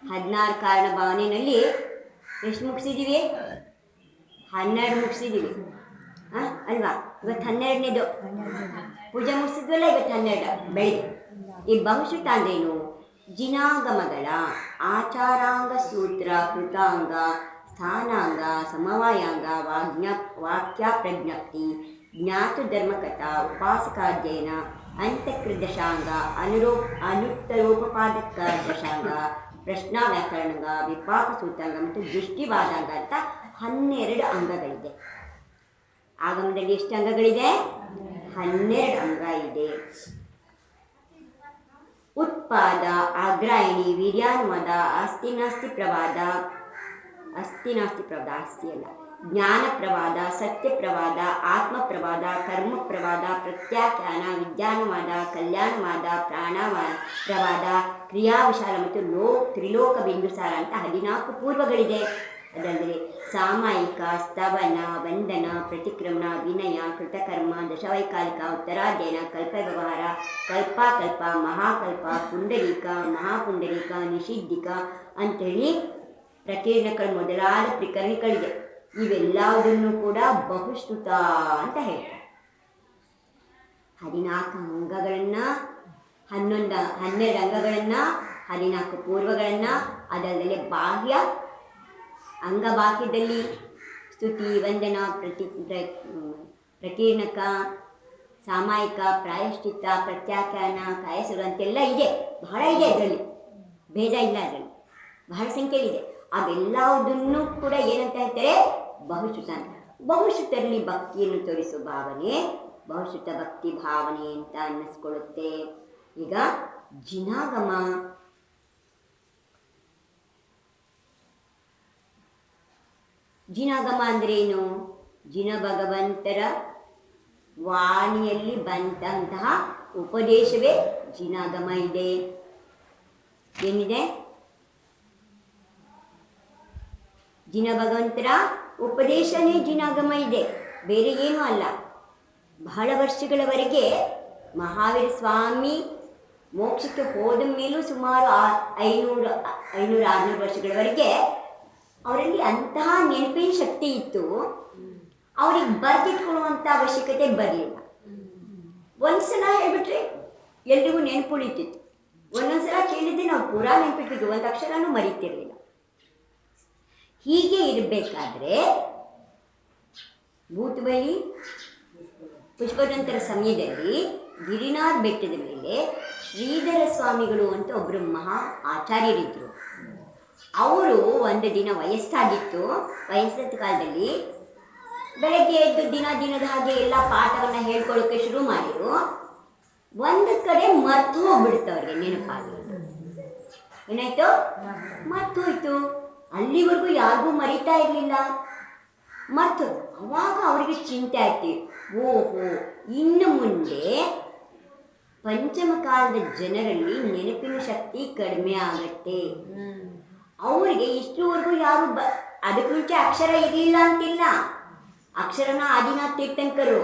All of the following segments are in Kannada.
16 ಕಾರಣ ಭಾವನೆಯಲ್ಲಿ ಎಷ್ಟು ಮುಗಿಸಿದ್ದೀವಿ? 12 ಮುಗಿಸಿದ್ದೀವಿ ಅಲ್ವಾ? ಇವತ್ತು 12ನೇದು ಪೂಜೆ ಮುಗಿಸಿದ್ವಲ್ಲ, ಇವತ್ತು 12 ಬೆಳಿಗ್ಗೆ. ಈ ಬಹುಶ್ರುತ ಅಂದ್ರೇನು? ಜಿನಾಗಮಗಳ ಆಚಾರಾಂಗ ಸೂತ್ರ ಕೃತಾಂಗ ಸ್ಥಾನಾಂಗ ಸಮವಾಯಾಂಗ ವಾಕ್ಯ ಪ್ರಜ್ಞಪ್ತಿ ಜ್ಞಾತು ಧರ್ಮಕಥಾ ಉಪಾಸಕಾಧ್ಯಯನ ಅಂತಃಕೃದಶಾಂಗ ಅನುತ್ತರೋಪಪಾದಕ ದಶಾಂಗ ಪ್ರಶ್ನಾ ವ್ಯಾಕರಣಾಂಗ ವಿಪಾಕ ಸೂತ್ರಾಂಗ ಮತ್ತು ದೃಷ್ಟಿವಾದಾಂಗ ಅಂತ 12 ಅಂಗಗಳಿದೆ. ಆಗಮದಲ್ಲಿ ಎಷ್ಟು ಅಂಗಗಳಿದೆ? 12 ಅಂಗ ಇದೆ. ಉತ್ಪಾದ ಅಗ್ರಾಯಣಿ ವೀರ್ಯಾನುವಾದ ಅಸ್ತಿ ಪ್ರವಾದ ಅಲ್ಲ, ಜ್ಞಾನ ಪ್ರವಾದ, ಸತ್ಯ ಪ್ರವಾದ, ಆತ್ಮ ಪ್ರವಾದ, ಕರ್ಮ ಪ್ರವಾದ, ಪ್ರತ್ಯಾಖ್ಯಾನ, ವಿದ್ಯಾನುವಾದ, ಕಲ್ಯಾಣವಾದ, ಪ್ರಾಣವಾದ ಪ್ರವಾದ, ಕ್ರಿಯಾ ವಿಶಾಲ ಮತ್ತು ತ್ರಿಲೋಕ ಬಿಂದುಸಾರ ಅಂತ 14 ಪೂರ್ವಗಳಿದೆ. ಅದರಲ್ಲಿ ಸಾಮಾಯಿಕ, ಸ್ತವನ, ವಂದನ, ಪ್ರತಿಕ್ರಮಣ, ವಿನಯ, ಕೃತಕರ್ಮ, ದಶವೈಕಾಲಿಕ, ಉತ್ತರಾಧ್ಯಯನ, ಕಲ್ಪ ವ್ಯವಹಾರ, ಕಲ್ಪಾಕಲ್ಪ, ಮಹಾಕಲ್ಪ, ಪುಂಡರೀಕ, ಮಹಾಪುಂಡರೀಕ, ನಿಷಿದ್ಧಿಕ ಅಂಥೇಳಿ ಪ್ರಕೀರ್ಣಗಳು ಮೊದಲಾದ ಪ್ರಕರಣಗಳಿದೆ. ಇವೆಲ್ಲದನ್ನು ಕೂಡ ಬಹುಶ್ರುತ ಅಂತ ಹೇಳ್ತಾರೆ. 14 ಅಂಗಗಳನ್ನು 12 ಅಂಗಗಳನ್ನು 14 ಪೂರ್ವಗಳನ್ನು ಅದಲ್ಲದೆ ಬಾಹ್ಯ ಅಂಗಬಾಹ್ಯದಲ್ಲಿ ಸ್ತುತಿ, ವಂದನ, ಪ್ರಕೀರ್ಣಕ, ಸಾಮಾಯಿಕ, ಪ್ರಾಯಶ್ಚಿತ್ತ, ಪ್ರತ್ಯಾಖ್ಯಾನ, ಕಾಯಸುರು ಅಂತೆಲ್ಲ ಇದೆ. ಬಹಳ ಇದೆ, ಅದರಲ್ಲಿ ಭೇದ ಇಲ್ಲ, ಅದರಲ್ಲಿ ಬಹಳ ಸಂಖ್ಯೆಯಿದೆ. ಅವೆಲ್ಲದನ್ನು ಕೂಡ ಏನಂತ ಹೇಳ್ತಾರೆ? ಬಹುಶ್ರುತ ಅಂತ. ಬಹುಶ್ರುತರಲ್ಲಿ ಭಕ್ತಿಯನ್ನು ತೋರಿಸುವ ಭಾವನೆ ಬಹುಶ್ರುತ ಭಕ್ತಿ ಭಾವನೆ ಅಂತ ಅನ್ನಿಸ್ಕೊಳ್ಳುತ್ತೆ. ಈಗ ಜಿನಾಗಮ ಅಂದ್ರೇನು? ಜಿನ ಭಗವಂತರ ವಾಣಿಯಲ್ಲಿ ಬಂದಂತಹ ಉಪದೇಶವೇ ಜಿನಾಗಮ ಇದೆ. ಏನಿದೆ? ಜಿನ ಭಗವಂತರ ಉಪದೇಶನೇ ಜಿನಾಗಮ ಇದೆ, ಬೇರೆ ಏನೂ ಅಲ್ಲ. ಬಹಳ ವರ್ಷಗಳವರೆಗೆ ಮಹಾವೀರ ಸ್ವಾಮಿ ಮೋಕ್ಷಕ್ಕೆ ಹೋದ ಮೇಲೂ ಸುಮಾರು 500-600 ವರ್ಷಗಳವರೆಗೆ ಅವರಲ್ಲಿ ಅಂತಹ ನೆನಪಿನ ಶಕ್ತಿ ಇತ್ತು. ಅವ್ರಿಗೆ ಬರೆದಿಟ್ಕೊಳ್ಳುವಂಥ ಅವಶ್ಯಕತೆ ಬರಲಿಲ್ಲ. ಒಂದ್ಸಲ ಹೇಳ್ಬಿಟ್ರೆ ಎಲ್ರಿಗೂ ನೆನಪು ಉಳಿತಿತ್ತು. ಒಂದೊಂದ್ಸಲ ಕೇಳಿದ್ದೆ ನಾವು ಪೂರಾ ನೆನಪಿಟ್ಟಿದ್ದು, ಒಂದು ಅಕ್ಷರನೂ ಮರೀತಿರ್ಲಿಲ್ಲ. ಹೀಗೆ ಇರಬೇಕಾದ್ರೆ ಭೂತಬಲಿ ಪುಷ್ಪದಂತರ ಸಮಯದಲ್ಲಿ ಗಿರಿನಾಥ್ ಬೆಟ್ಟದ ಮೇಲೆ ಶ್ರೀಧರ ಸ್ವಾಮಿಗಳು ಅಂತ ಒಬ್ಬರು ಮಹಾ ಆಚಾರ್ಯರಿದ್ದರು. ಅವರು ಒಂದು ದಿನ ವಯಸ್ಸಾಗಿತ್ತು. ವಯಸ್ಸಾದ ಕಾಲದಲ್ಲಿ ಬೆಳಗ್ಗೆ ಎದ್ದು ದಿನದ ಹಾಗೆ ಎಲ್ಲ ಪಾಠವನ್ನು ಹೇಳ್ಕೊಳ್ಳೋಕ್ಕೆ ಶುರು ಮಾಡಿದ್ರು. ಒಂದು ಕಡೆ ಮರ್ತು ಹೋಗ್ಬಿಡ್ತು, ಅವ್ರಿಗೆ ನೆನಪಾಗಿ. ಏನಾಯ್ತು? ಮರ್ತು ಹೋಯ್ತು. ಅಲ್ಲಿವರೆಗೂ ಯಾರಿಗೂ ಮರಿತಾ ಇರಲಿಲ್ಲ. ಮತ್ತು ಅವಾಗ ಅವರಿಗೆ ಚಿಂತೆ ಆಯ್ತು, ಓಹೋ, ಇನ್ನು ಮುಂದೆ ಪಂಚಮ ಕಾಲದ ಜನರಲ್ಲಿ ನೆನಪಿನ ಶಕ್ತಿ ಕಡಿಮೆ ಆಗುತ್ತೆ. ಅವರಿಗೆ ಇಷ್ಟುವರೆಗೂ ಯಾರು ಅದಕ್ಕೆ ಮುಂಚೆ ಅಕ್ಷರ ಇರಲಿಲ್ಲ ಅಂತಿಲ್ಲ. ಅಕ್ಷರನ ಆದಿನಾಥ್ ತೀರ್ಥಂಕರು.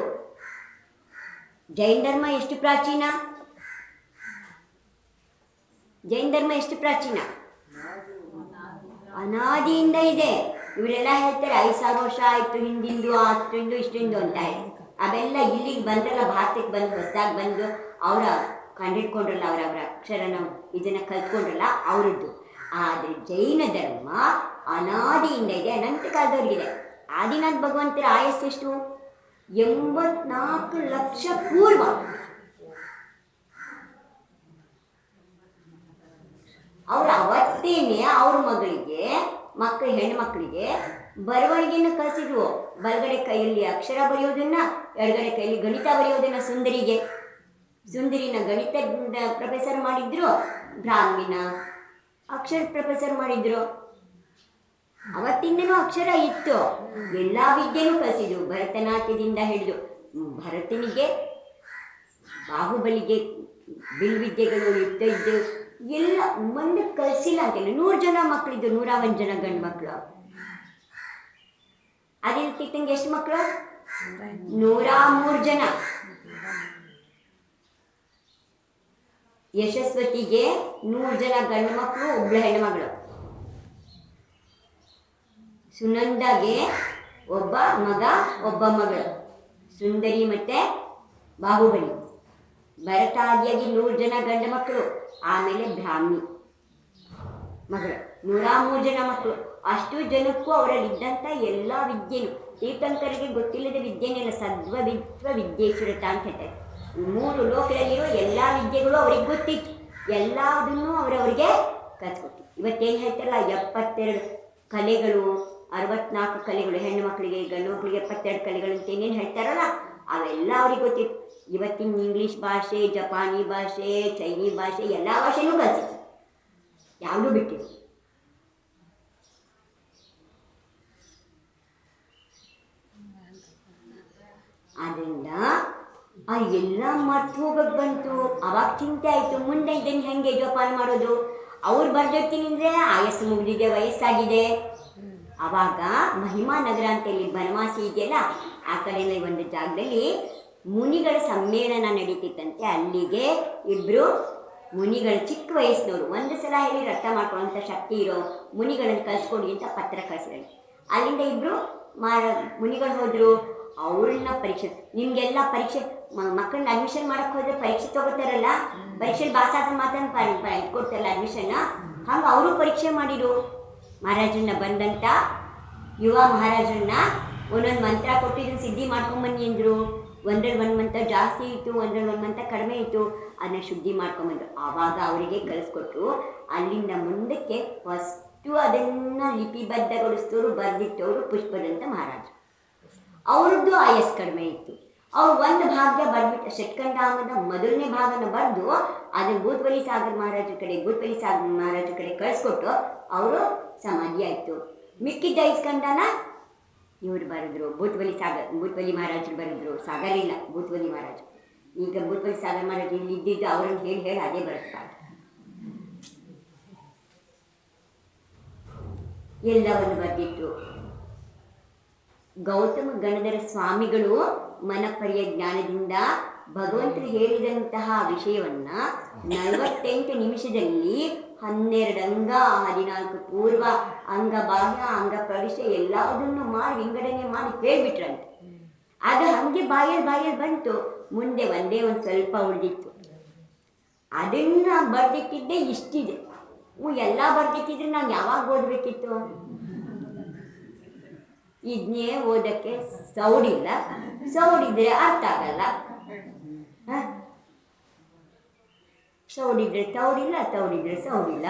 ಜೈನ ಧರ್ಮ ಎಷ್ಟು ಪ್ರಾಚೀನ? ಅನಾದಿಯಿಂದ ಇದೆ. ಇವರೆಲ್ಲ ಹೇಳ್ತಾರೆ 5,000 ವರ್ಷ ಆಯಿತು, ಹಿಂದಿಂದು, ಅಷ್ಟಿಂದು, ಇಷ್ಟಿಂದು ಅಂತ ಹೇಳಿ. ಅವೆಲ್ಲ ಇಲ್ಲಿಗೆ ಬಂದ್ರಲ್ಲ, ಭಾರತಕ್ಕೆ ಬಂದು ಹೊಸದಾಗಿ ಬಂದು ಅವರ ಕಂಡಿಡ್ಕೊಂಡ್ರಲ್ಲ, ಅವರ ಅಕ್ಷರನ ಇದನ್ನು ಕಲ್ತ್ಕೊಂಡ್ರಲ್ಲ, ಅವರದ್ದು. ಆದರೆ ಜೈನ ಧರ್ಮ ಅನಾದಿಯಿಂದ ಇದೆ, ಅನಂತ ಕಾಲದವ್ರಿಗಿದೆ. ಆದಿನಾಥ್ ಭಗವಂತರ ಆಯಸ್ಸೆಷ್ಟು? 84 ಲಕ್ಷ ಪೂರ್ವ. ಅವರು ಅವತ್ತೇನೆ ಅವ್ರ ಹೆಣ್ಣು ಮಕ್ಕಳಿಗೆ ಬರವಣಿಗೆಯನ್ನು ಕಲಿಸಿದ್ರು. ಬಲಗಡೆ ಕೈಯಲ್ಲಿ ಅಕ್ಷರ ಬರೆಯೋದನ್ನ, ಎಡಗಡೆ ಕೈಯಲ್ಲಿ ಗಣಿತ ಬರೆಯೋದನ್ನ. ಸುಂದರಿನ ಗಣಿತ ಪ್ರೊಫೆಸರ್ ಮಾಡಿದ್ರು, ಬ್ರಾಹ್ಮಿನ ಅಕ್ಷರ ಪ್ರೊಫೆಸರ್ ಮಾಡಿದ್ರು. ಅವತ್ತಿಂದನೂ ಅಕ್ಷರ ಇತ್ತು. ಎಲ್ಲ ವಿದ್ಯೆನೂ ಕಲಿಸಿದ್ರು. ಭರತನಾಟ್ಯದಿಂದ ಹಿಡಿದು ಭರತನಿಗೆ, ಬಾಹುಬಲಿಗೆ ಬಿಲ್ವಿದ್ಯೆಗಳು ಇದ್ದು ಎಲ್ಲ ಒಂದು ಕಲಿಸಿಲ್ಲ ಅಂತಿಲ್ಲ. 100 ಜನ ಮಕ್ಕಳಿದ್ದು, 101 ಜನ ಗಂಡು ಮಕ್ಕಳು. ಅದೇ ತೀರ್ಥಂಗೆ ಎಷ್ಟು ಮಕ್ಕಳು? 103 ಜನ. ಯಶಸ್ವತಿಗೆ 100 ಜನ ಗಂಡು ಮಕ್ಕಳು, 1 ಹೆಣ್ಣು ಮಗಳು. ಸುನಂದಾಗೆ ಒಬ್ಬ ಮಗ ಒಬ್ಬ ಮಗಳು, ಸುಂದರಿ ಮತ್ತು ಬಾಹುಬಲಿ. ಭರತಾದಿಯಾಗಿ 100 ಜನ ಗಂಡ ಮಕ್ಕಳು, ಆಮೇಲೆ ಬ್ರಾಹ್ಮಿ ಮಗಳು, 103 ಜನ ಮಕ್ಕಳು. ಅಷ್ಟು ಜನಕ್ಕೂ ಅವರಲ್ಲಿದ್ದಂಥ ಎಲ್ಲ ವಿದ್ಯೆನೂ, ತೀರ್ಥಂಕರಿಗೆ ಗೊತ್ತಿಲ್ಲದ ವಿದ್ಯೆನೆಲ್ಲ ಸದ್ವಿದ್ವ ವಿದ್ಯೇಶ್ವರತ ಅಂತ ಹೇಳ್ತಾರೆ. 3 ಲೋಕದಲ್ಲಿರೋ ಎಲ್ಲ ವಿದ್ಯೆಗಳು ಅವ್ರಿಗೆ ಗೊತ್ತಿತ್ತು, ಎಲ್ಲದನ್ನೂ ಅವರವರಿಗೆ ಕಲಿಸ್ಕೊಟ್ಟು. ಇವತ್ತೇನು ಹೇಳ್ತಾರಲ್ಲ 72 ಕಲೆಗಳು, 64 ಕಲೆಗಳು, ಹೆಣ್ಣು ಮಕ್ಕಳಿಗೆ ಗಂಡು ಮಕ್ಕಳಿಗೆ 72 ಕಲೆಗಳು ಅಂತ ಏನೇನು ಹೇಳ್ತಾರಲ್ಲ ಅವೆಲ್ಲ ಅವ್ರಿಗೆ ಗೊತ್ತಿತ್ತು. ಇವತ್ತಿನ ಇಂಗ್ಲೀಷ್ ಭಾಷೆ, ಜಪಾನಿ ಭಾಷೆ, ಚೈನೀ ಭಾಷೆ ಎಲ್ಲ ಭಾಷೆನೂ ಕಲಿಸಿತ್ತು, ಯಾವುದೂ ಬಿಟ್ಟಿಲ್ಲ. ಆದ್ದರಿಂದ ಆ ಎಲ್ಲ ಮರ್ತು ಹೋಗಕ್ಕೆ ಬಂತು. ಅವಾಗ ಚಿಂತೆ ಆಯಿತು, ಮುಂದೆ ಇದನ್ನು ಹೆಂಗೆ ಜೋಪಾನ ಮಾಡೋದು. ಅವ್ರು ಬರ್ದಿರ್ತೀನಿ ಅಂದರೆ ಆಯಸ್ಸು ಮುಗಿದಿದೆ, ವಯಸ್ಸಾಗಿದೆ. ಆವಾಗ ಮಹಿಮಾ ನಗರ ಅಂತೇಳಿ ಬನವಾಸಿ ಇದೆಯಲ್ಲ, ಆ ಕಡೆಯಿಂದ ಒಂದು ಜಾಗದಲ್ಲಿ ಮುನಿಗಳ ಸಮ್ಮೇಳನ ನಡೀತಿತ್ತಂತೆ. ಅಲ್ಲಿಗೆ ಇಬ್ಬರು ಮುನಿಗಳು, ಚಿಕ್ಕ ವಯಸ್ಸಿನವರು, ಒಂದು ಸಲ ಹೇಳಿ ರಥ ಮಾಡ್ಕೊಳ್ಳೋಂಥ ಶಕ್ತಿ ಇರೋ ಮುನಿಗಳನ್ನು ಕಳಿಸ್ಕೊಡಿ ಅಂತ ಪತ್ರ ಕಳಿಸಿದ್ರು. ಅಲ್ಲಿಂದ ಇಬ್ಬರು ಮುನಿಗಳು ಹೋದರು. ಅವ್ರನ್ನ ಪರೀಕ್ಷೆ, ನಿಮಗೆಲ್ಲ ಪರೀಕ್ಷೆ, ಮಕ್ಕಳನ್ನ ಅಡ್ಮಿಷನ್ ಮಾಡೋಕ್ಕೆ ಹೋದರೆ ಪರೀಕ್ಷೆ ತೊಗೋತಾರಲ್ಲ, ಪರೀಕ್ಷೆಲಿ ಪಾಸಾದ ಮಾತನ್ನು ಕೊಡ್ತಾರಲ್ಲ ಅಡ್ಮಿಷನ್ನ, ಹಂಗೆ ಅವರು ಪರೀಕ್ಷೆ ಮಾಡಿರು. ಮಹಾರಾಜನ್ನ ಬಂದಂಥ ಯುವ ಮಹಾರಾಜರನ್ನ ಒಂದೊಂದು ಮಂತ್ರ ಕೊಟ್ಟು ಇದನ್ನು ಸಿದ್ಧಿ ಮಾಡ್ಕೊಂಬನ್ನಿ ಅಂದರು. ಒಂದರಲ್ಲಿ 1 ಮಂತ್ರ ಜಾಸ್ತಿ ಇತ್ತು, ಒಂದರಲ್ಲಿ 1 ಮಂತ್ರ ಕಡಿಮೆ ಇತ್ತು, ಅದನ್ನ ಶುದ್ಧಿ ಮಾಡ್ಕೊಂಬಂದರು. ಆವಾಗ ಅವರಿಗೆ ಕಲಿಸ್ಕೊಟ್ರು. ಅಲ್ಲಿಂದ ಮುಂದಕ್ಕೆ ಫಸ್ಟು ಅದನ್ನು ಲಿಪಿಬದ್ಧಗೊಳಿಸಿದವರು, ಬರೆದಿಟ್ಟವರು ಪುಷ್ಪದಂತ ಮಹಾರಾಜರು. ಅವ್ರದ್ದು ಆಯಸ್ ಕಡಿಮೆ ಇತ್ತು. ಅವ್ರು ಒಂದು ಭಾಗ ಬರೆದ್ಬಿಟ್ಟು ಷಟ್ಕಂಡಾಮದ ಮೊದಲನೇ ಭಾಗನ ಬರೆದು ಅದನ್ನು ಭೂತಬಲಿ ಸಾಗರ ಮಹಾರಾಜರ ಕಡೆ ಕಳಿಸ್ಕೊಟ್ಟು ಅವರು ಸಮಾಧಿ ಆಯಿತು. ಮಿಕ್ಕಿದ್ದ 5 ಖಂಡನ ಇವರು ಬರೆದ್ರು, ಭೂತಬಲಿ ಮಹಾರಾಜರು ಬರೆದ್ರು. ಸಾಗರ ಇಲ್ಲ, ಭೂತಬಲಿ ಮಹಾರಾಜರು. ಈಗ ಭೂತಬಲಿ ಸಾಗರ ಮಹಾರಾಜರು ಇಲ್ಲಿ ಇದ್ದಿದ್ದು ಅವ್ರನ್ನ ಹೇಳಿ ಅದೇ ಬರುತ್ತಾರೆ. ಎಲ್ಲವನ್ನು ಬರೆದಿಟ್ಟು ಗೌತಮ ಗಣಧರ ಸ್ವಾಮಿಗಳು ಮನಪರ್ಯ ಜ್ಞಾನದಿಂದ ಭಗವಂತರು ಹೇಳಿದಂತಹ ವಿಷಯವನ್ನು 48 ನಿಮಿಷದಲ್ಲಿ 12 ಅಂಗ, 14 ಪೂರ್ವ ಅಂಗ, ಬಾಹ್ಯ ಅಂಗ, ಪ್ರವೇಶ ಎಲ್ಲದನ್ನು ಮಾಡಿ ವಿಂಗಡಣೆ ಮಾಡಿ ಹೇಳ್ಬಿಟ್ರಂತೆ. ಅದು ಹಾಗೆ ಬಾಯಲ್ಲಿ ಬಂತು. ಮುಂದೆ ಒಂದೇ ಒಂದು ಸ್ವಲ್ಪ ಉಳಿದಿತ್ತು. ಅದನ್ನು ಬರೆದಿಟ್ಟಿದ್ದೆ ಇಷ್ಟಿದೆ. ಎಲ್ಲ ಬರೆದಿಟ್ಟಿದ್ರೆ ನಾವು ಯಾವಾಗ ಓದಬೇಕಿತ್ತು? ಇದನ್ನೇ ಓದೋಕ್ಕೆ ಸೌಡಿಲ್ಲ, ಸೌಡಿದ್ರೆ ಅರ್ಥ ಆಗಲ್ಲ. ಸೌಡಿದ್ರೆ ತೌಡಿಲ್ಲ, ತೌಡಿದ್ರೆ ಸೌಡಿಲ್ಲ.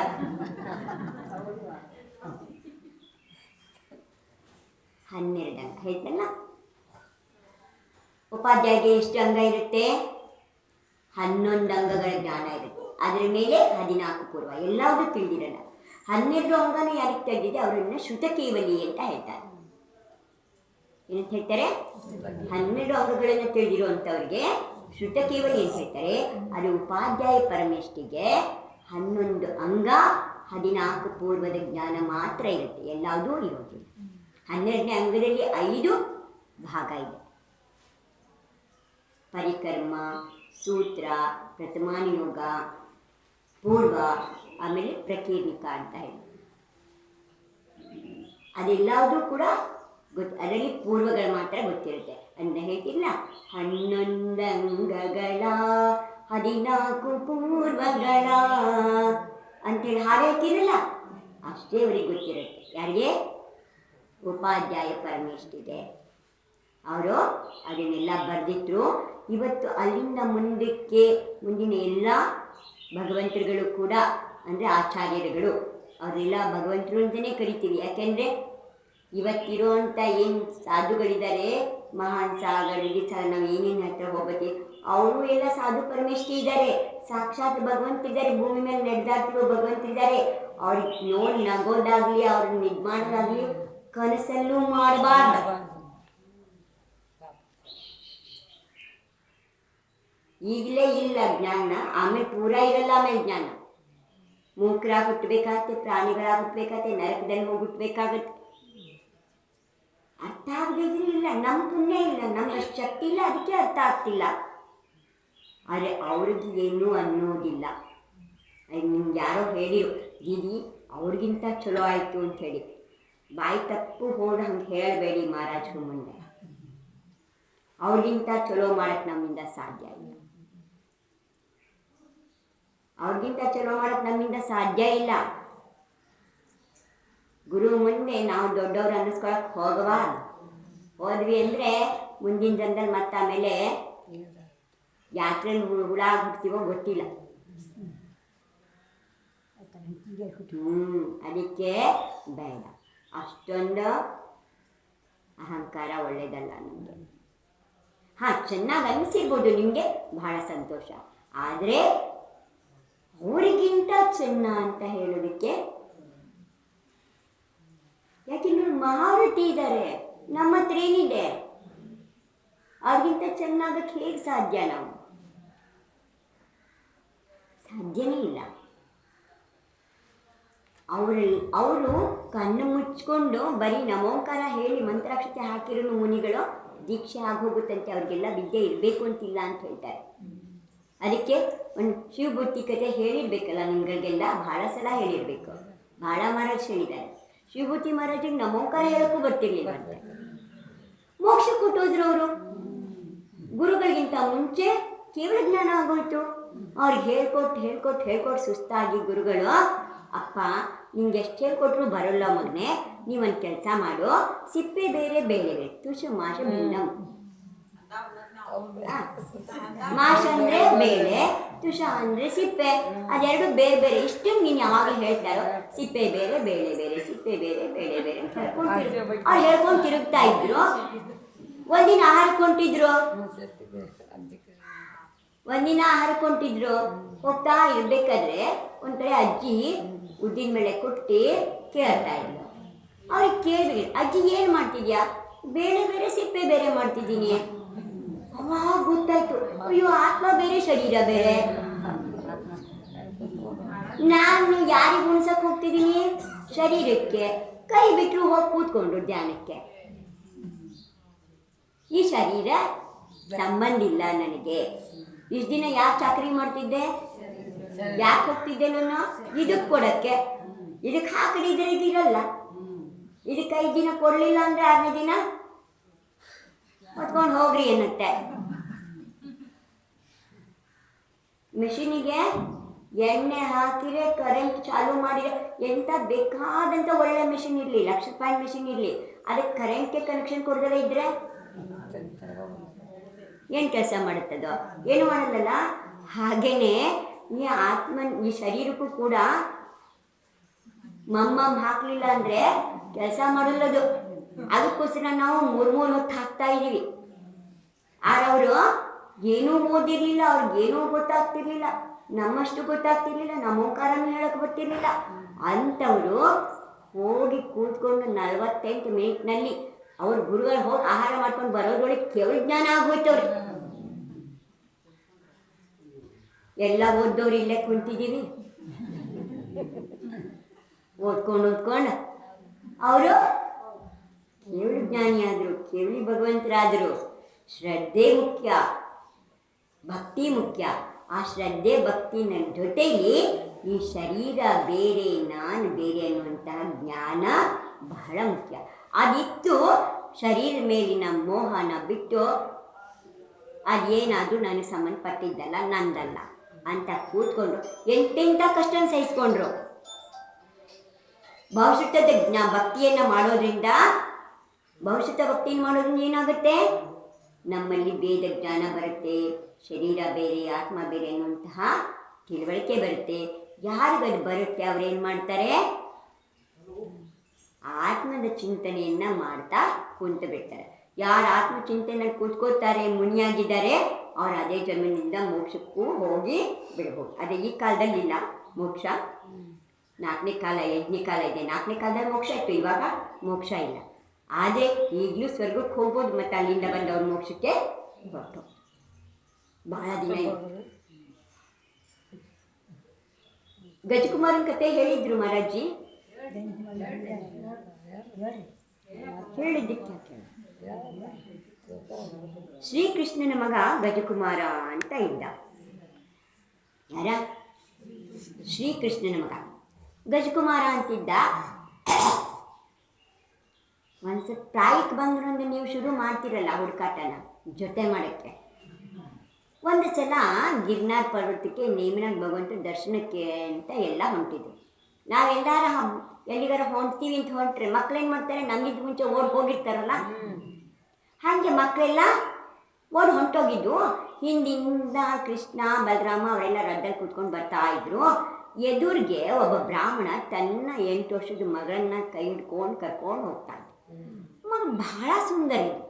ಹನ್ನೆರಡು ಅಂಗ ಹೇಳ್ತಲ್ಲ. ಉಪಾಧ್ಯಾಯಗೆ ಎಷ್ಟು ಅಂಗ ಇರುತ್ತೆ? 11 ಅಂಗಗಳ ಜ್ಞಾನ ಇರುತ್ತೆ. ಅದರ ಮೇಲೆ 14 ಪೂರ್ವ, ಎಲ್ಲವೂ ತಿಳಿದಿರಲ್ಲ. 12 ಅಂಗನೂ ಯಾರಿಗೆ ತೆಗೆದಿದೆ ಅವರನ್ನ ಶ್ರುತಕೇವಲಿ ಅಂತ ಹೇಳ್ತಾರೆ. ಏನಂತ ಹೇಳ್ತಾರೆ? 12 ಅಂಗಗಳನ್ನು ತಿಳಿದಿರುವಂಥವ್ರಿಗೆ ಶ್ರುತಕೇವಲಿ ಅಂತ ಹೇಳ್ತಾರೆ. ಅದು ಉಪಾಧ್ಯಾಯ ಪರಮೇಷ್ಠಿಗೆ 11 ಅಂಗ, 14 ಪೂರ್ವದ ಜ್ಞಾನ ಮಾತ್ರ ಇರುತ್ತೆ, ಎಲ್ಲವುದೂ ಇರೋದಿಲ್ಲ. 12ನೇ ಅಂಗದಲ್ಲಿ 5 ಭಾಗ ಇದೆ: ಪರಿಕರ್ಮ, ಸೂತ್ರ, ಪ್ರಥಮಾನಿಯೋಗ, ಪೂರ್ವ, ಆಮೇಲೆ ಪ್ರಕೀರ್ಣಿಕ ಅಂತ ಹೇಳಿ ಅದೆಲ್ಲವೂ ಕೂಡ ಅದರಲ್ಲಿ ಪೂರ್ವಗಳು ಮಾತ್ರ ಗೊತ್ತಿರುತ್ತೆ ಅಂತ ಹೇಳ್ತಿಲ್ಲ. 11 ಅಂಗಗಳ 14 ಪೂರ್ವಗಳ ಅಂತೇಳಿ ಹಾಡು ಹೇಳ್ತಿರಲ್ಲ, ಅಷ್ಟೇ ಅವ್ರಿಗೆ ಗೊತ್ತಿರುತ್ತೆ. ಯಾರಿಗೆ? ಉಪಾಧ್ಯಾಯ ಪರಮೇಷ್ಠಿದೆ. ಅವರು ಅದನ್ನೆಲ್ಲ ಬರೆದಿಟ್ಟರು. ಇವತ್ತು ಅಲ್ಲಿಂದ ಮುಂದಕ್ಕೆ ಮುಂದಿನ ಎಲ್ಲ ಭಗವಂತರುಗಳು ಕೂಡ, ಅಂದರೆ ಆಚಾರ್ಯರುಗಳು, ಅವರೆಲ್ಲ ಭಗವಂತರು ಅಂತಲೇ ಕರಿತೀವಿ. ಯಾಕೆಂದರೆ ಇವತ್ತಿರೋಂಥ ಏನು ಸಾಧುಗಳಿದ್ದಾರೆ, ಮಹಾನ್ ಸಾಗರಿಗೆ ನಾವು ಏನೇನು ಹತ್ರ ಹೋಗ್ತೀವಿ, ಅವರು ಎಲ್ಲ ಸಾಧು ಪರಮೇಷ್ಠಿ ಇದ್ದಾರೆ, ಸಾಕ್ಷಾತ್ ಭಗವಂತಿದ್ದಾರೆ, ಭೂಮಿ ಮೇಲೆ ನಡೆದಾಡ್ತಿರೋ ಭಗವಂತಿದ್ದಾರೆ. ಅವ್ರಿಗೆ ನೋಡಿ ನಗೋದಾಗಲಿ, ಅವ್ರನ್ನ ಇದು ಮಾಡೋದಾಗಲಿ ಕನಸಲ್ಲೂ ಮಾಡಬಾರ್ದು. ಈಗಲೇ ಇಲ್ಲ ಜ್ಞಾನ, ಆಮೇಲೆ ಪೂರಾ ಇರಲ್ಲ. ಆಮೇಲೆ ಜ್ಞಾನ ಮೂಕರಾಗಿ ಹುಟ್ಟಬೇಕಾಗತ್ತೆ, ಪ್ರಾಣಿಗಳಾಗಿ ಹುಟ್ಟಬೇಕಾಗತ್ತೆ, ನರಕದಲ್ಲಿ ಹೋಗಿ ಹುಟ್ಟಬೇಕಾಗತ್ತೆ. ಅರ್ಥ ಆಗದಿದ್ರೆ ಇಲ್ಲ, ನಮ್ಮ ಪುಣ್ಯ ಇಲ್ಲ, ನಮ್ಗೆ ಅಷ್ಟು ಶಕ್ತಿ ಇಲ್ಲ, ಅದಕ್ಕೆ ಅರ್ಥ ಆಗ್ತಿಲ್ಲ. ಆದರೆ ಅವ್ರಿಗೆ ಏನೂ ಅನ್ನೋದಿಲ್ಲ. ನಿಮ್ಗೆ ಯಾರೋ ಹೇಳಿರು, ದೀದಿ ಅವ್ರಿಗಿಂತ ಚಲೋ ಆಯಿತು ಅಂಥೇಳಿ. ಬಾಯಿ ತಪ್ಪು ಹೋದ ಹಂಗೆ ಹೇಳಬೇಡಿ ಮಹಾರಾಜರು ಮುಂದೆ. ಅವ್ರಿಗಿಂತ ಚಲೋ ಮಾಡಕ್ಕೆ ನಮ್ಮಿಂದ ಸಾಧ್ಯ ಇಲ್ಲ. ಅವ್ರಿಗಿಂತ ಚಲೋ ಮಾಡಕ್ಕೆ ನಮ್ಮಿಂದ ಸಾಧ್ಯ ಇಲ್ಲ. ಗುರು ಮುಂದೆ ನಾವು ದೊಡ್ಡವ್ರು ಅನ್ನಿಸ್ಕೊಳಕ್ಕೆ ಹೋದ್ವಿ ಅಂದರೆ ಮುಂದಿನ ಜನದಲ್ಲಿ ಮತ್ತೆ ಆಮೇಲೆ ಯಾತ್ರೆಯಲ್ಲಿ ಹುಳ ಹುಡ್ತೀವೋ ಗೊತ್ತಿಲ್ಲ. ಅದಕ್ಕೆ ಬೇಡ, ಅಷ್ಟೊಂದು ಅಹಂಕಾರ ಒಳ್ಳೇದಲ್ಲ ನಮಗೆ. ಚೆನ್ನಾಗಿ ಅನಿಸಿರ್ಬೋದು ನಿಮಗೆ, ಬಹಳ ಸಂತೋಷ. ಆದರೆ ಅವರಿಗಿಂತ ಚೆನ್ನ ಅಂತ ಹೇಳೋದಕ್ಕೆ, ಯಾಕೆಂದ್ರೆ ಮಹಾರಥಿ ಇದ್ದಾರೆ, ನಮ್ಮ ಹತ್ರ ಏನಿದೆ, ಅವ್ರಿಗಿಂತ ಚೆನ್ನಾಗಕ್ಕೆ ಹೇಗೆ ಸಾಧ್ಯ? ನಾವು ಸಾಧ್ಯನೇ ಇಲ್ಲ. ಅವರು ಕಣ್ಣು ಮುಚ್ಕೊಂಡು ಬರೀ ನಮೋಂಕಾರ ಹೇಳಿ ಮಂತ್ರಾಕ್ಷತೆ ಹಾಕಿರೋ ಮುನಿಗಳು ದೀಕ್ಷೆ ಆಗೋಗುತ್ತಂತೆ. ಅವ್ರಿಗೆಲ್ಲ ವಿದ್ಯೆ ಇರಬೇಕು ಅಂತಿಲ್ಲ ಅಂತ ಹೇಳ್ತಾರೆ. ಅದಕ್ಕೆ ಒಂದು ಶಿವಭೂತಿ ಕತೆ ಹೇಳಿರ್ಬೇಕಲ್ಲ ನಿಮ್ಗಳಿಗೆಲ್ಲ, ಭಾಳ ಸಲ ಹೇಳಿರ್ಬೇಕು. ಭಾಳ ಮಹಾರಾಜ್ ಹೇಳಿದ್ದಾರೆ. ಶಿವಭೂತಿ ಮಹಾರಾಜಿಗೆ ನಮೋಂಕಾರ ಹೇಳೋಕ್ಕೂ ಬರ್ತಿರ್ಲಿಲ್ಲ ಅಂತೆ. ಮೋಕ್ಷ ಕೊಟ್ಟೋದ್ರು ಅವರು. ಗುರುಗಳಿಗಿಂತ ಮುಂಚೆ ಕೇವಲ ಜ್ಞಾನ ಆಗೋಯ್ತು. ಅವ್ರಿಗೆ ಹೇಳ್ಕೊಟ್ಟು ಸುಸ್ತಾಗಿ ಗುರುಗಳು, ಅಪ್ಪ ನಿಂಗೆ ಎಷ್ಟು ಹೇಳ್ಕೊಟ್ರು ಬರೋಲ್ಲ ಮಗನೆ, ನೀವೊಂದು ಕೆಲಸ ಮಾಡು, ಸಿಪ್ಪೆ ಬೇರೆ ಬೇಳೆ ಬೇರೆ, ತುಷು ಮಾಷ ಭಿನ್ನಂ. ಮಾಷ ಅಂದರೆ ಬೇಳೆ, ತುಷ ಅಂದರೆ ಸಿಪ್ಪೆ, ಅದೆರಡು ಬೇರೆ ಬೇರೆ. ಇಷ್ಟು ನೀನು ಯಾವಾಗಲೂ ಹೇಳ್ತಾರೋ, ಸಿಪ್ಪೆ ಬೇರೆ ಬೇಳೆ ಬೇರೆ, ಸಿಪ್ಪೆ ಬೇರೆ ಬೇಳೆ ಬೇರೆ ಅಂತ ಅವ್ರು ಹೇಳ್ಕೊಂಡು ತಿರುಗ್ತಾ ಇದ್ರು. ಒಂದಿನ ಆಹಾರಕ್ಕೊಂಟಿದ್ರು. ಹೋಗ್ತಾ ಇರ್ಬೇಕಾದ್ರೆ ಒಂದು ಕಡೆ ಅಜ್ಜಿ ಉದ್ದಿನ ಬೇಳೆ ಕೊಟ್ಟು ಕೇಳ್ತಾ ಇದ್ರು. ಅವ್ರಿಗೆ ಕೇಳಿದ್ರಿ, ಅಜ್ಜಿ ಏನು ಮಾಡ್ತಿದ್ಯಾ? ಬೇಳೆ ಬೇರೆ ಸಿಪ್ಪೆ ಬೇರೆ ಮಾಡ್ತಿದ್ದೀನಿ. ಅವಾಗ ಗೊತ್ತಾಯ್ತು, ಅಯ್ಯೋ ಆತ್ಮ ಬೇರೆ ಶರೀರ ಬೇರೆ. ನಾನು ಯಾರಿಗೆ ಉಣ್ಸಕ್ಕೆ ಹೋಗ್ತಿದ್ದೀನಿ? ಶರೀರಕ್ಕೆ. ಕೈ ಬಿಟ್ಟರು ಹೋಗಿ ಕೂತ್ಕೊಂಡ್ರು ಧ್ಯಾನಕ್ಕೆ. ಈ ಶರೀರ ಸಂಬಂಧ ಇಲ್ಲ ನನಗೆ. ಇಷ್ಟು ದಿನ ಯಾಕೆ ಚಾಕರಿ ಮಾಡ್ತಿದ್ದೆ? ಯಾಕೆ ಹೋಗ್ತಿದ್ದೆ ನಾನು? ಇದಕ್ಕೆ ಕೊಡೋಕ್ಕೆ. ಇದಕ್ಕೆ ಹಾಕದಿದ್ರೆ ಇದಿರಲ್ಲ. ಇದಕ್ಕೆ 5 ದಿನ ಕೊಡಲಿಲ್ಲ ಅಂದರೆ 6ನೇ ದಿನ ಹೊತ್ಕೊಂಡು ಹೋಗ್ರಿ ಅನ್ನತ್ತೆ. ಮೆಷಿನಿಗೆ ಎಣ್ಣೆ ಹಾಕಿರೆ, ಕರೆಂಟ್ ಚಾಲು ಮಾಡಿದ್ರೆ, ಎಂಥ ಬೇಕಾದಂಥ ಒಳ್ಳೆ ಮೆಷಿನ್ ಇರಲಿ, ಲಕ್ಷ ರೂಪಾಯಿ ಮೆಷಿನ್ ಇರಲಿ, ಅದಕ್ಕೆ ಕರೆಂಟ್ಗೆ ಕನೆಕ್ಷನ್ ಕೊಡ್ದಲೇ ಇದ್ದರೆ ಏನು ಕೆಲಸ ಮಾಡುತ್ತದೋ? ಏನು ಮಾಡಲ್ಲಲ್ಲ. ಹಾಗೇನೆ ಈ ಈ ಶರೀರಕ್ಕೂ ಕೂಡ ಹಾಕಲಿಲ್ಲ ಅಂದರೆ ಕೆಲಸ ಮಾಡಲ್ಲದು. ಅದಕ್ಕೋಸ್ಕರ ನಾವು 3 ಹೊತ್ತು ಹಾಕ್ತಾ ಇದ್ದೀವಿ. ಆರವರು ಏನೂ ಓದಿರಲಿಲ್ಲ, ಅವ್ರಿಗೇನೂ ಗೊತ್ತಾಗ್ತಿರ್ಲಿಲ್ಲ, ನಮ್ಮಷ್ಟು ಗೊತ್ತಾಗ್ತಿರ್ಲಿಲ್ಲ, ನಮ್ಮ ಓಂಕಾರನೂ ಹೇಳೋಕೆ ಬರ್ತಿರ್ಲಿಲ್ಲ. ಅಂಥವರು ಹೋಗಿ ಕೂತ್ಕೊಂಡು 48 ಮಿನಿಟ್ನಲ್ಲಿ ಅವ್ರ ಗುರುಗಳು ಹೋಗಿ ಆಹಾರ ಮಾಡ್ಕೊಂಡು ಬರೋದ್ರೊಳಗೆ ಕೇವಲ ಜ್ಞಾನ ಆಗೋಯ್ತು ಅವ್ರಿಗೆ. ಎಲ್ಲ ಓದ್ದವ್ರು ಇಲ್ಲೇ ಕುಂತಿದ್ದೀವಿ, ಓದ್ಕೊಂಡು ಅವರು ಕೇವಲಿ ಜ್ಞಾನಿ ಆದರು, ಕೇವಲಿ ಭಗವಂತರಾದರು. ಶ್ರದ್ಧೆ ಮುಖ್ಯ, ಭಕ್ತಿ ಮುಖ್ಯ. ಆ ಶ್ರದ್ಧೆ ಭಕ್ತಿನ ಜೊತೆಗೆ ಈ ಶರೀರ ಬೇರೆ, ನಾನು ಬೇರೆ ಅನ್ನುವಂತಹ ಜ್ಞಾನ ಬಹಳ ಮುಖ್ಯ. ಅದಿತ್ತು ಶರೀರ ಮೇಲಿನ ಮೋಹನ ಬಿಟ್ಟು ಅದೇನಾದರೂ ನನಗೆ ಸಂಬಂಧಪಟ್ಟಿದ್ದಲ್ಲ, ನಂದಲ್ಲ ಅಂತ ಕೂತ್ಕೊಂಡ್ರು. ಎಂತೆಂಥ ಕಷ್ಟ ಸಹಿಸ್ಕೊಂಡ್ರು. ಭವಿಷ್ಯದ ಭಕ್ತಿಯನ್ನು ಮಾಡೋದ್ರಿಂದ ಏನಾಗುತ್ತೆ? ನಮ್ಮಲ್ಲಿ ಭೇದ ಜ್ಞಾನ ಬರುತ್ತೆ. ಶರೀರ ಬೇರೆ, ಆತ್ಮ ಬೇರೆ ಅನ್ನುವಂತಹ ತಿಳುವಳಿಕೆ ಬರುತ್ತೆ. ಯಾರಿಗದು ಬರುತ್ತೆ ಅವ್ರೇನು ಮಾಡ್ತಾರೆ? ಆತ್ಮದ ಚಿಂತನೆಯನ್ನು ಮಾಡ್ತಾ ಕುಂತು ಬಿಡ್ತಾರೆ. ಯಾರು ಆತ್ಮಚಿಂತನೆಯಲ್ಲಿ ಕೂತ್ಕೋತಾರೆ, ಮುನಿಯಾಗಿದ್ದಾರೆ, ಅವ್ರು ಅದೇ ಜನ್ಮದಿಂದ ಮೋಕ್ಷಕ್ಕೂ ಹೋಗಿ ಬಿಡ್ಬೋದು. ಅದೇ ಈ ಕಾಲದಲ್ಲಿ ಇಲ್ಲ ಮೋಕ್ಷ. 4ನೇ ಕಾಲ, 5ನೇ ಕಾಲ ಇದೆ. 4ನೇ ಕಾಲದಲ್ಲಿ ಮೋಕ್ಷ ಇತ್ತು, ಇವಾಗ ಮೋಕ್ಷ ಇಲ್ಲ. ಆದರೆ ಈಗಲೂ ಸ್ವರ್ಗಕ್ಕೆ ಹೋಗ್ಬೋದು. ಮತ್ತು ಅಲ್ಲಿಂದ ಬಂದವ್ರ ಮೋಕ್ಷಕ್ಕೆ ಹೊರಟು ಬಹಳ ದಿನ ಗಜಕುಮಾರನ ಕತೆ ಹೇಳಿದ್ರು ಮಹಾರಾಜಿ. ಹೇಳಿದ್ದಕ್ಕೆ ಶ್ರೀಕೃಷ್ಣನ ಮಗ ಗಜಕುಮಾರ ಅಂತ ಇದ್ದ. ಯಾರ? ಶ್ರೀಕೃಷ್ಣನ ಮಗ ಗಜಕುಮಾರ ಅಂತಿದ್ದ. ಒಂದು ಪ್ರಾಯಕ್ಕೆ ಬಂದ್ರು ಅಂದರೆ ನೀವು ಶುರು ಮಾಡ್ತೀರಲ್ಲ ಹುಡುಕಾಟನ ಜೊತೆ ಮಾಡೋಕ್ಕೆ. ಒಂದು ಸಲ ಗಿರ್ನಾರ್ ಪರ್ವತಕ್ಕೆ ನೇಮಿನಾಗ ಭಗವಂತ ದರ್ಶನಕ್ಕೆ ಅಂತ ಎಲ್ಲ ಹೊಂಟಿದ್ವಿ. ನಾವೆಲ್ಲಾರ ಎಲ್ಲಿಗಾರ ಹೊಂಟ್ತೀವಿ ಅಂತ ಹೊಂಟ್ರೆ ಮಕ್ಳೇನು ಮಾಡ್ತಾರೆ, ನಮಗಿಂತ ಮುಂಚೆ ಓಡಿ ಹೋಗಿರ್ತಾರಲ್ಲ, ಹಾಗೆ ಮಕ್ಕಳೆಲ್ಲ ಓಡಿ ಹೊಂಟೋಗಿದ್ದು. ಹಿಂದಿಂದ ಕೃಷ್ಣ ಬಲರಾಮ ಅವರೆಲ್ಲ ರಥದಲ್ಲಿ ಕೂತ್ಕೊಂಡು ಬರ್ತಾ ಇದ್ರು. ಎದುರಿಗೆ ಒಬ್ಬ ಬ್ರಾಹ್ಮಣ ತನ್ನ 8 ವರ್ಷದ ಮಗಳನ್ನ ಕೈ ಹಿಡ್ಕೊಂಡು ಕರ್ಕೊಂಡು ಹೋಗ್ತಾನೆ. ಮಗ ಬಹಳ ಸುಂದರ ಇದು.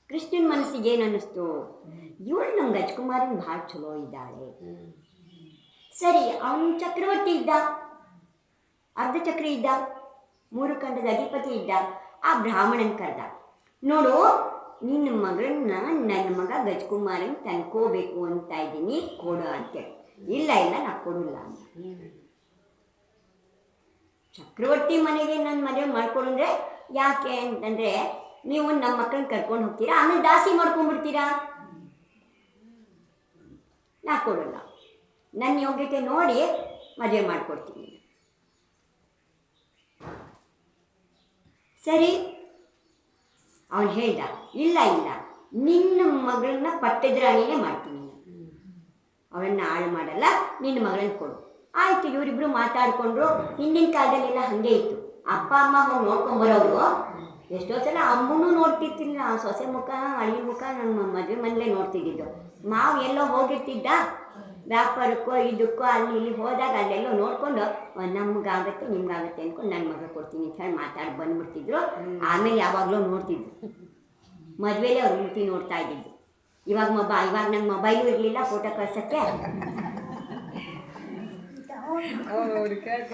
ಕೃಷ್ಣನ ಮನಸ್ಸಿಗೆ ಏನು ಅನ್ನಿಸ್ತು, ಇವಳು ನಮ್ಮ ರಾಜ್ಕುಮಾರನ್ ಭಾಳ ಚಲೋ ಇದ್ದಾಳೆ. ಸರಿ, ಅವನು ಚಕ್ರವರ್ತಿ ಇದ್ದ, ಅರ್ಧ ಚಕ್ರ ಇದ್ದ, 3 ಖಂಡದ ಅಧಿಪತಿ ಇದ್ದ. ಆ ಬ್ರಾಹ್ಮಣನ ಕರೆದ, ನೋಡು ನಿನ್ನ ಮಗಳನ್ನ ನನ್ನ ಮಗ ಗಜಕುಮಾರನ್ ತಂದ್ಕೋಬೇಕು ಅಂತ ಇದ್ದೀನಿ, ಕೊಡು ಅಂತೇಳಿ. ಇಲ್ಲ ನಾ ಕೊಡಲ್ಲ ಅಂತ. ಚಕ್ರವರ್ತಿ ಮನೆಗೆ ನನ್ನ ಮದುವೆ ಮಾಡ್ಕೊಡಂದ್ರೆ ಯಾಕೆ ಅಂತಂದರೆ, ನೀವು ನಮ್ಮ ಮಕ್ಕಳನ್ನ ಕರ್ಕೊಂಡು ಹೋಗ್ತೀರಾ, ಆಮೇಲೆ ದಾಸಿ ಮಾಡ್ಕೊಂಡ್ಬಿಡ್ತೀರಾ, ನಾ ಕೊಡಲ್ಲ. ನನ್ನ ಯೋಗ್ಯತೆ ನೋಡಿ ಮದುವೆ ಮಾಡಿಕೊಡ್ತೀನಿ. ಸರಿ, ಅವನು ಹೇಳ್ದ, ಇಲ್ಲ ನಿನ್ನ ಮಗಳನ್ನ ಪಟ್ಟದ್ರಾಣಿನೇ ಮಾಡ್ತೀನಿ, ಅವಳನ್ನ ಹಾಳು ಮಾಡಲ್ಲ, ನಿನ್ನ ಮಗಳನ್ನ ಕೊಡು. ಆಯಿತು, ಇವರಿಬ್ರು ಮಾತಾಡಿಕೊಂಡ್ರು. ಹಿಂದಿನ ಕಾಲದಲ್ಲೆಲ್ಲ ಹಾಗೆ ಇತ್ತು, ಅಪ್ಪ ಅಮ್ಮ ಹೋಗಿ ನೋಡ್ಕೊಂಬರೋರು. ಎಷ್ಟೋ ಸಲ ಅಮ್ಮನೂ ನೋಡ್ತಿರ್ತಿಲ್ಲ, ಸೊಸೆ ಮುಖ ಅಳಿ ಮುಖ ನಮ್ಮ ಮದುವೆ ಮನೇಲೇ ನೋಡ್ತಿದ್ದಿದ್ದು. ಮಾವು ಎಲ್ಲೋ ಹೋಗಿರ್ತಿದ್ದ ವ್ಯಾಪಾರಕ್ಕೋ ಇದಕ್ಕೋ ಅಲ್ಲಿ ಇಲ್ಲಿ ಹೋದಾಗ ಅಲ್ಲೆಲ್ಲೋ ನೋಡಿಕೊಂಡು ನಮಗಾಗತ್ತೆ ನಿಮ್ಗಾಗತ್ತೆ ಅಂದ್ಕೊಂಡು ನನ್ನ ಮಗ ಕೊಡ್ತೀನಿ ಅಂತ ಹೇಳಿ ಮಾತಾಡಿ ಬಂದ್ಬಿಡ್ತಿದ್ರು. ಆಮೇಲೆ ಯಾವಾಗಲೂ ನೋಡ್ತಿದ್ರು, ಮದುವೆಲೇ ಅವ್ರ ಮೂರ್ತಿ ನೋಡ್ತಾ ಇದ್ದಿದ್ದು. ಇವಾಗ ನನ್ನ ಮೊಬೈಲು ಇರಲಿಲ್ಲ ಫೋಟೋ ಕಳ್ಸೋಕ್ಕೆ.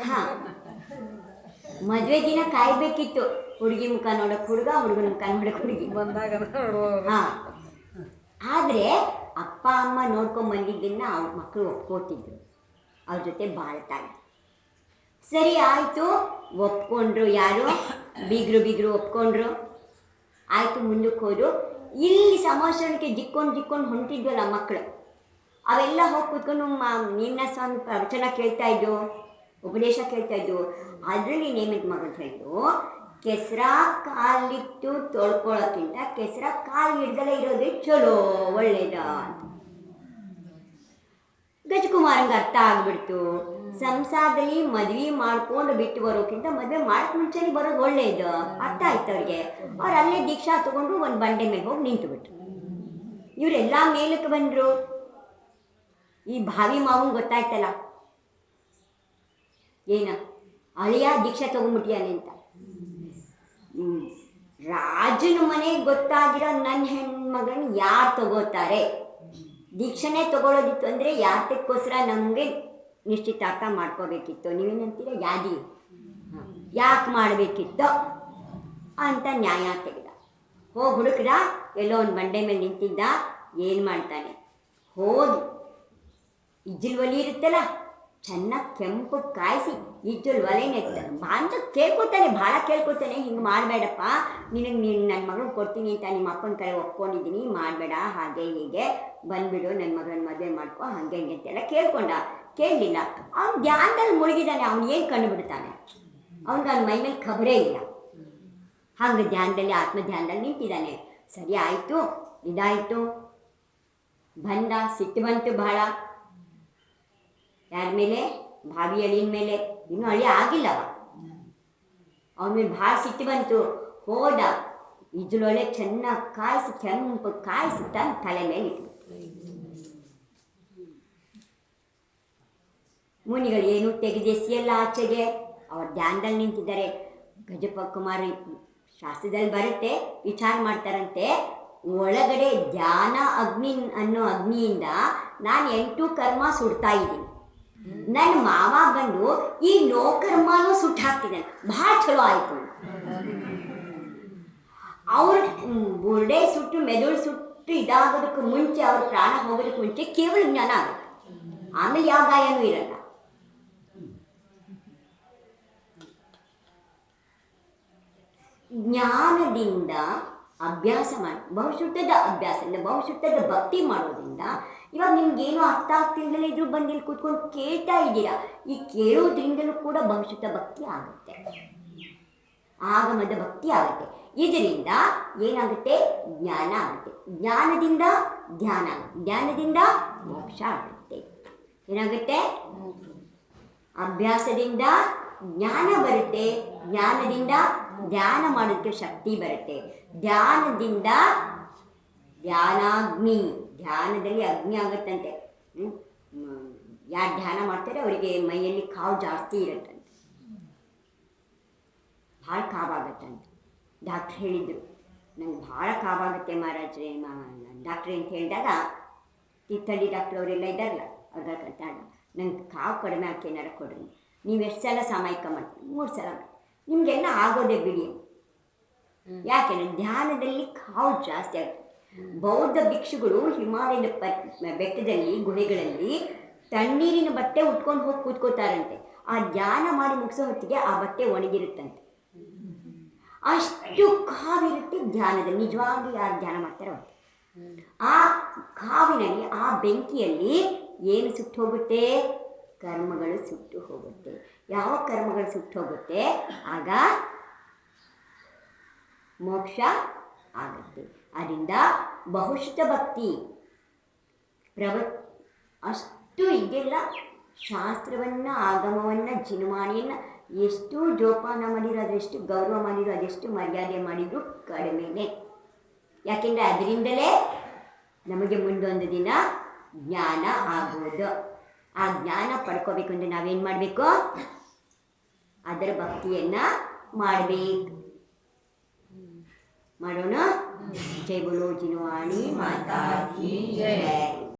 ಹಾಂ, ಮದುವೆ ದಿನ ಕಾಯಬೇಕಿತ್ತು, ಹುಡುಗಿ ಮುಖ ನೋಡೋಕೆ ಹುಡುಗ, ಹುಡುಗನ ಮುಖ ನೋಡೋಕೆ ಹುಡುಗಿ ಬಂದಾಗ. ಹಾಂ, ಆದರೆ ಅಪ್ಪ ಅಮ್ಮ ನೋಡ್ಕೊಂಡು ಬಂದಿದ್ದನ್ನು ಅವ್ರ ಮಕ್ಕಳು ಒಪ್ಕೋತಿದ್ರು, ಅವ್ರ ಜೊತೆ ಬಾಳ್ತಾರೆ. ಸರಿ ಆಯಿತು, ಒಪ್ಕೊಂಡ್ರು. ಯಾರು ಬೀಗರು ಒಪ್ಕೊಂಡ್ರು. ಆಯಿತು, ಮುಂದಕ್ಕೆ ಹೋದ್ರು. ಇಲ್ಲಿ ಸಮಾಚಾರಕ್ಕೆ ಜಿಕ್ಕೊಂಡು ಹೊಂಟಿದ್ವಲ್ಲ ಮಕ್ಕಳು, ಅವೆಲ್ಲ ಹೋಗಿ ಕೂತ್ಕೊಂಡು ನೀನ ಸ್ವಾಮಿ ಪ್ರವಚನ ಕೇಳ್ತಾ ಇದ್ದು, ಉಪದೇಶ ಕೇಳ್ತಾ ಇದ್ದು. ಅದರಲ್ಲಿ ನೇಮಿತ ಮಗಳು ಹೇಳಿದ್ರು, ಕೆಸರ ಕಾಲಿಟ್ಟು ತೊಳ್ಕೊಳ್ಳೋಕ್ಕಿಂತ ಕೆಸರ ಕಾಲು ಹಿಡ್ದಲೇ ಇರೋದೇ ಚಲೋ, ಒಳ್ಳೇದ ಅಂತ. ಗಜಕುಮಾರಂಗೆ ಅರ್ಥ ಆಗಿಬಿಡ್ತು, ಸಂಸಾರದಲ್ಲಿ ಮದುವೆ ಮಾಡ್ಕೊಂಡು ಬಿಟ್ಟು ಬರೋಕ್ಕಿಂತ ಮದುವೆ ಮಾಡಕ್ಕೆ ಮುಂಚೆನೇ ಬರೋದು ಒಳ್ಳೇದು. ಅರ್ಥ ಆಯ್ತು ಅವ್ರಿಗೆ. ಅವ್ರು ಅಲ್ಲೇ ದೀಕ್ಷಾ ತಗೊಂಡು ಒಂದು ಬಂಡೆ ಮೇಲೆ ಹೋಗಿ ನಿಂತುಬಿಟ್ರು. ಇವರೆಲ್ಲ ಮೇಲಕ್ಕೆ ಬಂದರು. ಈ ಭಾವಿ ಮಾವನ್ ಗೊತ್ತಾಯ್ತಲ್ಲ, ಏನ ಅಳಿಯ ದೀಕ್ಷಾ ತಗೊಂಡ್ಬಿಟ್ಟಿಯಾನೆ ಅಂತ. ರಾಜನ ಮನೆಗೆ ಗೊತ್ತಾಗಿರೋ ನನ್ನ ಹೆಣ್ಮಗಳನ್ನ ಯಾರು ತಗೋತಾರೆ? ದೀಕ್ಷಾನೇ ತಗೊಳ್ಳೋದಿತ್ತು ಅಂದರೆ ಯಾತಕ್ಕೋಸ್ಕರ ನಮಗೆ ನಿಶ್ಚಿತಾರ್ಥ ಮಾಡ್ಕೋಬೇಕಿತ್ತು. ನೀವೇನಂತೀರ, ಯಾದಿ ಯಾಕೆ ಮಾಡಬೇಕಿತ್ತು ಅಂತ ನ್ಯಾಯ ತೆಗೆದ. ಹೋಗಿ ಹುಡುಕ್ದ, ಎಲ್ಲೋ ಒಂದು ಬಂಡೆ ಮೇಲೆ ನಿಂತಿದ್ದ. ಏನು ಮಾಡ್ತಾನೆ, ಹೋಗಿ ಇಜ್ಜಲ್ ಒಲೆ ಇರುತ್ತಲ್ಲ, ಚೆನ್ನಾಗಿ ಕೆಂಪು ಕಾಯಿಸಿ ಇಜ್ಜಲ್ ಒಲೆನೇ ಅಂತ ಕೇಳ್ಕೊತಾನೆ, ಭಾಳ ಕೇಳ್ಕೊತಾನೆ. ಹಿಂಗೆ ಮಾಡಬೇಡಪ್ಪ, ನೀನು ನನ್ನ ಮಗಳನ್ನ ಕೊಡ್ತೀನಿ ಅಂತ ನಿಮ್ಮ ಅಪ್ಪನ ಕಡೆ ಒಪ್ಕೊಂಡಿದ್ದೀನಿ, ಮಾಡಬೇಡ, ಹಾಗೆ ಹೀಗೆ ಬಂದುಬಿಡು, ನನ್ನ ಮಗಳನ್ನ ಮದುವೆ ಮಾಡ್ಕೊ, ಹಾಗೆ ಹಿಂಗೆ ಅಂತೆಲ್ಲ ಕೇಳಲಿಲ್ಲ. ಅವ್ನು ಧ್ಯಾನದಲ್ಲಿ ಮುಳುಗಿದ್ದಾನೆ. ಅವ್ನು ಏನು ಕಂಡುಬಿಡ್ತಾನೆ, ಅವ್ನಿಗೆ ಅವ್ನ ಮೈ ಮೇಲೆ ಖಬರೇ ಇಲ್ಲ. ಹಂಗೆ ಧ್ಯಾನದಲ್ಲಿ ಆತ್ಮಧ್ಯಾನದಲ್ಲಿ ನಿಂತಿದ್ದಾನೆ. ಸರಿ ಆಯಿತು, ಇದಾಯಿತು, ಬಂದ. ಸಿಟ್ಟು ಬಂತು ಭಾಳ. ಯಾರ ಮೇಲೆ? ಭಾವಿ ಅಳಿನ ಮೇಲೆ. ಇನ್ನೂ ಅಳಿ ಆಗಿಲ್ಲವ, ಅವನ ಮೇಲೆ ಭಾಳ ಸಿಟ್ಟು ಬಂತು. ಹೋದ, ಇದ್ರೊಳಗೆ ಚೆನ್ನಾಗಿ ಕಾಯಿಸಿ, ಕೆಂಪು ಕಾಯಿಸಿ ತನ್ನ ತಲೆ ಮೇಲೆ ಇಟ್ಟು. ಮುನಿಗಳು ಏನು ತೆಗೆದೆಸಿಯಲ್ಲ ಆಚೆಗೆ. ಅವ್ರು ಧ್ಯಾನದಲ್ಲಿ ನಿಂತಿದ್ದಾರೆ. ಗಜಕುಮಾರ ಶಾಸ್ತ್ರದಲ್ಲಿ ಬರುತ್ತೆ, ವಿಚಾರ ಮಾಡ್ತಾರಂತೆ, ಒಳಗಡೆ ಧ್ಯಾನ ಅಗ್ನಿ ಅನ್ನೋ ಅಗ್ನಿಯಿಂದ ನಾನು 8 ಕರ್ಮ ಸುಡ್ತಾ ಇದ್ದೀನಿ. ನನ್ನ ಮಾವ ಬಂದು ಈ 9 ಕರ್ಮನೂ ಸುಟ್ಟು ಹಾಕ್ತಿದ್ದಾನೆ. ಭಾಳ ಚಲೋ ಆಯಿತು. ಅವ್ರ ಬುರ್ಡೆ ಸುಟ್ಟು ಮೆದುಳು ಸುಟ್ಟು ಇದಾಗೋದಕ್ಕೆ ಮುಂಚೆ, ಅವ್ರ ಪ್ರಾಣ ಹೋಗೋದಕ್ಕೆ ಮುಂಚೆ ಕೇವಲ ಜ್ಞಾನ ಆಗುತ್ತೆ, ಆಮೇಲೆ ಯಾವ ಗಾಯನೂ ಇರಲ್ಲ. ಜ್ಞಾನದಿಂದ ಅಭ್ಯಾಸ ಮಾಡಿ, ಬಹುಶುದ್ಧದ ಅಭ್ಯಾಸದಿಂದ, ಬಹುಶುದ್ಧದ ಭಕ್ತಿ ಮಾಡೋದ್ರಿಂದ, ಇವಾಗ ನಿಮ್ಗೇನು ಅರ್ಥ ಆಗ್ತಿಲ್ದಲೇ ಇದ್ರು ಬಂದು ಇಲ್ಲಿ ಕೂತ್ಕೊಂಡು ಕೇಳ್ತಾ ಇದ್ದೀರಾ. ಈ ಕೇಳೋದ್ರಿಂದಲೂ ಕೂಡ ಬಹುಶುದ್ಧ ಭಕ್ತಿ ಆಗುತ್ತೆ. ಆಗಮದ ಭಕ್ತಿ ಆಗುತ್ತೆ. ಇದರಿಂದ ಏನಾಗುತ್ತೆ? ಜ್ಞಾನ ಆಗುತ್ತೆ. ಜ್ಞಾನದಿಂದ ಧ್ಯಾನ ಆಗುತ್ತೆ. ಜ್ಞಾನದಿಂದ ಮೋಕ್ಷ ಆಗುತ್ತೆ. ಏನಾಗುತ್ತೆ? ಅಭ್ಯಾಸದಿಂದ ಜ್ಞಾನ ಬರುತ್ತೆ. ಜ್ಞಾನದಿಂದ ಧ್ಯಾನ ಮಾಡೋದಕ್ಕೆ ಶಕ್ತಿ ಬರುತ್ತೆ. ಧ್ಯಾನದಿಂದ ಧ್ಯಾನಾಗ್ನಿ, ಧ್ಯಾನದಲ್ಲಿ ಅಗ್ನಿ ಆಗುತ್ತಂತೆ. ಯಾರು ಧ್ಯಾನ ಮಾಡ್ತಾರೆ ಅವರಿಗೆ ಮೈಯಲ್ಲಿ ಕಾವು ಜಾಸ್ತಿ ಇರುತ್ತಂತೆ, ಭಾಳ ಕಾವಾಗತ್ತಂತೆ. ಡಾಕ್ಟ್ರ್ ಹೇಳಿದರು, ನಂಗೆ ಭಾಳ ಕಾವಾಗುತ್ತೆ ಮಹಾರಾಜ್ರೆ ಡಾಕ್ಟ್ರಿ ಅಂತ ಹೇಳಿದಾಗ, ತೀರ್ಥಹಳ್ಳಿ ಡಾಕ್ಟ್ರ್ ಅವರೆಲ್ಲ ಇದ್ದಾರಲ್ಲ ಅವ್ರ ಕರ್ತಾಡ, ನಂಗೆ ಕಾವು ಕಡಿಮೆ ಹಾಕಿ ಏನಾರು ಕೊಡ್ರಿ. ನೀವು ಎಷ್ಟು ಸಲ ಸಾಮಾಯಿಕ ಮಾಡ್ತೀವಿ? 3 ಸಲ ಮಾಡಿ. ನಿಮಗೆಲ್ಲ ಆಗೋದೇ ಬಿಡಿ. ಯಾಕೆಂದರೆ ಧ್ಯಾನದಲ್ಲಿ ಕಾವು ಜಾಸ್ತಿ ಆಗುತ್ತೆ. ಬೌದ್ಧ ಭಿಕ್ಷುಗಳು ಹಿಮಾಲಯದ ಬೆಟ್ಟದಲ್ಲಿ ಗುಹೆಗಳಲ್ಲಿ ತಣ್ಣೀರಿನ ಬಟ್ಟೆ ಉಟ್ಕೊಂಡು ಹೋಗಿ ಕೂತ್ಕೋತಾರಂತೆ. ಆ ಧ್ಯಾನ ಮಾಡಿ ಮುಗಿಸೋ ಹೊತ್ತಿಗೆ ಆ ಬಟ್ಟೆ ಒಣಗಿರುತ್ತಂತೆ. ಅಷ್ಟು ಕಾವಿರುತ್ತೆ ಧ್ಯಾನದಲ್ಲಿ. ನಿಜವಾಗಿ ಯಾರು ಧ್ಯಾನ ಮಾಡ್ತಾರೋ ಆ ಕಾವಿನಲ್ಲಿ, ಆ ಬೆಂಕಿಯಲ್ಲಿ ಏನು ಸುಟ್ಟು ಹೋಗುತ್ತೆ? ಕರ್ಮಗಳು ಸುಟ್ಟು ಹೋಗುತ್ತೆ. ಯಾವ ಕರ್ಮಗಳು ಸುಟ್ಟು ಹೋಗುತ್ತೆ? ಆಗ ಮೋಕ್ಷ ಆಗುತ್ತೆ. ಅದರಿಂದ ಬಹುಶಃ ಭಕ್ತಿ ಅಷ್ಟು ಇದೆಲ್ಲ ಶಾಸ್ತ್ರವನ್ನು, ಆಗಮವನ್ನು, ಜಿನವಾಣಿಯನ್ನು ಎಷ್ಟು ಜೋಪಾನ ಮಾಡಿದ್ರು, ಅದೆಷ್ಟು ಗೌರವ ಮಾಡಿದ್ರು, ಅದೆಷ್ಟು ಮರ್ಯಾದೆ ಮಾಡಿದ್ರು ಕಡಿಮೆನೇ. ಯಾಕೆಂದರೆ ಅದರಿಂದಲೇ ನಮಗೆ ಮುಂದೊಂದು ದಿನ ಜ್ಞಾನ ಆಗೋದು. ಆ ಜ್ಞಾನ ಪಡ್ಕೋಬೇಕು ಅಂದರೆ ನಾವೇನು ಮಾಡಬೇಕು? ಅದರ ಭಕ್ತಿಯನ್ನು ಮಾಡಬೇಕು. ಮಾಡೋಣ. ಜೈ ಬೋಲೋ ಜಿನವಾಣಿ ಮಾತಾ ಕಿ ಜೈ.